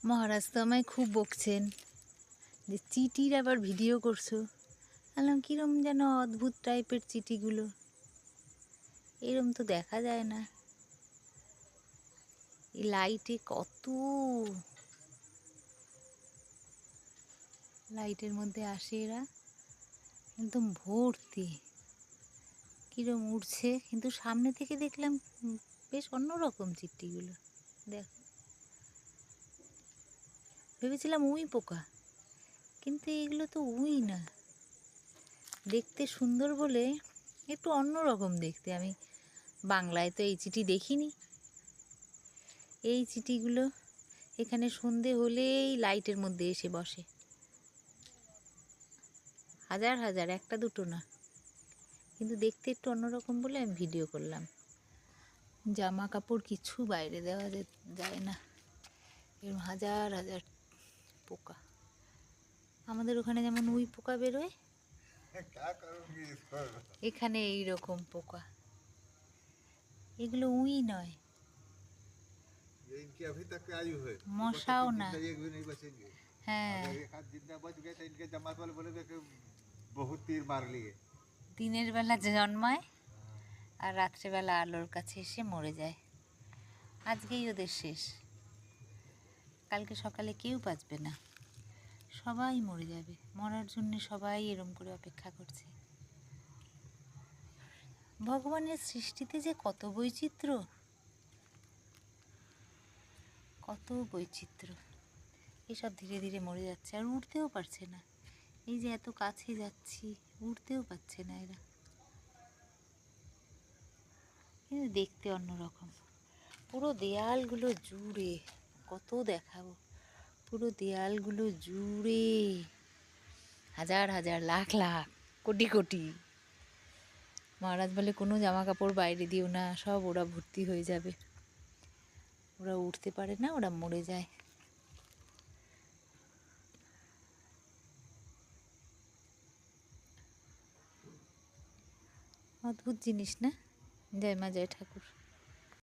মহারাজ তো আমায় খুব বকছেন যে চিটির আবার ভিডিও করছো। বললাম কীরম যেন অদ্ভুত টাইপের চিটিগুলো, এরম তো দেখা যায় না। এই লাইটে কত লাইটের মধ্যে আসে এরা, একদম ভর্তি, কীরম উড়ছে। কিন্তু সামনে থেকে দেখলাম বেশ অন্যরকম চিটিগুলো। দেখো, ভেবেছিলাম উই পোকা, কিন্তু এগুলো তো উই না। দেখতে সুন্দর বলে একটু অন্যরকম দেখতে। আমি বাংলায় তো এই চিটি দেখিনি। এই চিটিগুলো এখানে সন্ধে হলেই লাইটের মধ্যে এসে বসে, হাজার হাজার, একটা দুটো না। কিন্তু দেখতে একটু অন্যরকম বলে আমি ভিডিও করলাম। জামা কাপড় কিছু বাইরে দেওয়া যায় না, এরকম হাজার হাজার পোকা। আমাদের ওখানে যেমন উই পোকা বেরোয়, এখানে এই রকম পোকা। এগুলো উই নয়, इनकी अभी तक आयु है, মশাও না। एक भी नहीं बचेंगे। হ্যাঁ, अगर एक आध जिंदा बच गए तो इनके जमात वाले बोलेंगे कि बहुत तीर मार लिए। দিনের বেলা জন্মায় আর রাত্রেবেলা আলোর কাছে এসে মরে যায়। আজকেই ওদের শেষ, কালকে সকালে কেউ বাঁচবে না, সবাই মরে যাবে। মরার জন্য সবাই এরম করে অপেক্ষা করছে। ভগবানের সৃষ্টিতে যে কত বৈচিত্র্য, কত বৈচিত্র্য। এসব ধীরে ধীরে মরে যাচ্ছে, আর উঠতেও পারছে না। এই যে এত কাছে যাচ্ছি, উঠতেও পারছে না এরা। কিন্তু দেখতে অন্যরকম। পুরো দেয়ালগুলো জুড়ে, কত দেখাবো, পুরো দেয়ালগুলো জুড়ে হাজার হাজার, লাখ লাখ, কোটি কোটি। মহারাজ বলে কোনো জামা কাপড় বাইরে দিও না, সব ওরা ভর্তি হয়ে যাবে। ওরা উঠতে পারে না, ওরা মরে যায়। অদ্ভুত জিনিস না? জয় মা, জয় ঠাকুর।